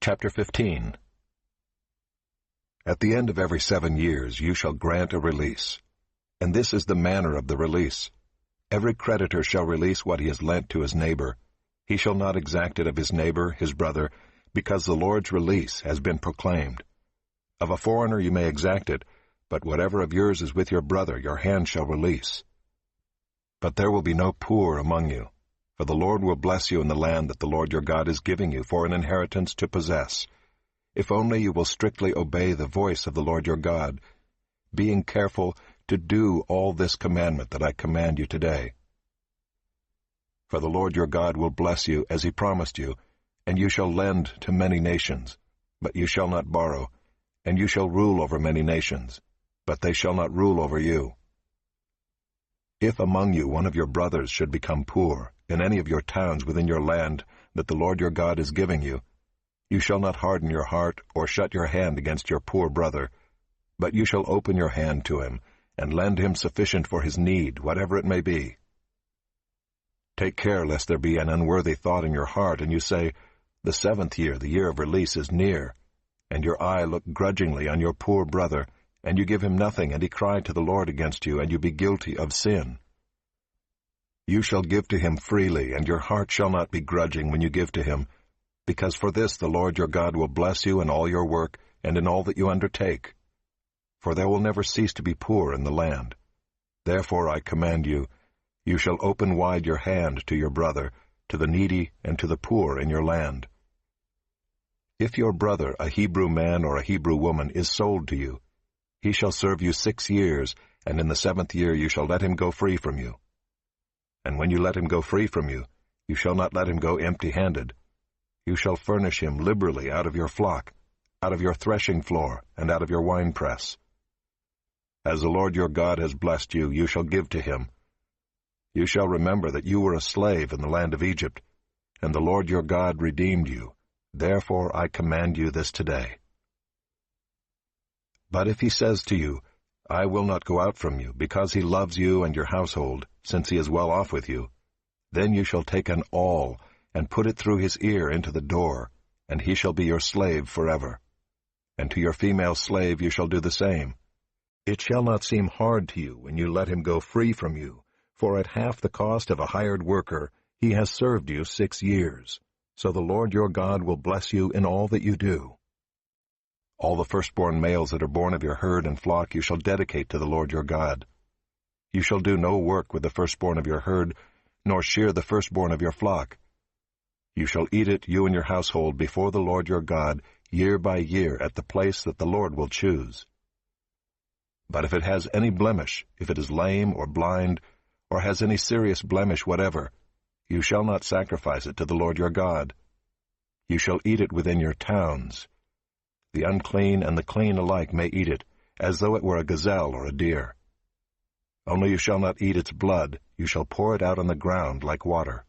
Chapter 15. At the end of every 7 years you shall grant a release. And this is the manner of the release. Every creditor shall release what he has lent to his neighbor. He shall not exact it of his neighbor, his brother, because the Lord's release has been proclaimed. Of a foreigner you may exact it, but whatever of yours is with your brother your hand shall release. But there will be no poor among you, for the Lord will bless you in the land that the Lord your God is giving you for an inheritance to possess, if only you will strictly obey the voice of the Lord your God, being careful to do all this commandment that I command you today. For the Lord your God will bless you as he promised you, and you shall lend to many nations, but you shall not borrow, and you shall rule over many nations, but they shall not rule over you. If among you one of your brothers should become poor in any of your towns within your land that the Lord your God is giving you, you shall not harden your heart or shut your hand against your poor brother, but you shall open your hand to him and lend him sufficient for his need, whatever it may be. Take care lest there be an unworthy thought in your heart, and you say, the 7th year, the year of release, is near, and your eye look grudgingly on your poor brother, and you give him nothing, and he cry to the Lord against you, and you be guilty of sin. You shall give to him freely, and your heart shall not be grudging when you give to him, because for this the Lord your God will bless you in all your work and in all that you undertake. For there will never cease to be poor in the land. Therefore I command you, you shall open wide your hand to your brother, to the needy and to the poor in your land. If your brother, a Hebrew man or a Hebrew woman, is sold to you, he shall serve you 6 years, and in the 7th year you shall let him go free from you. And when you let him go free from you, you shall not let him go empty-handed. You shall furnish him liberally out of your flock, out of your threshing floor, and out of your winepress. As the Lord your God has blessed you, you shall give to him. You shall remember that you were a slave in the land of Egypt, and the Lord your God redeemed you. Therefore I command you this today. But if he says to you, I will not go out from you, because he loves you and your household, since he is well off with you, then you shall take an awl, and put it through his ear into the door, and he shall be your slave forever. And to your female slave you shall do the same. It shall not seem hard to you when you let him go free from you, for at half the cost of a hired worker he has served you 6 years. So the Lord your God will bless you in all that you do. All the firstborn males that are born of your herd and flock you shall dedicate to the Lord your God. You shall do no work with the firstborn of your herd, nor shear the firstborn of your flock. You shall eat it, you and your household, before the Lord your God, year by year, at the place that the Lord will choose. But if it has any blemish, if it is lame or blind, or has any serious blemish whatever, you shall not sacrifice it to the Lord your God. You shall eat it within your towns. The unclean and the clean alike may eat it, as though it were a gazelle or a deer. Only you shall not eat its blood, you shall pour it out on the ground like water.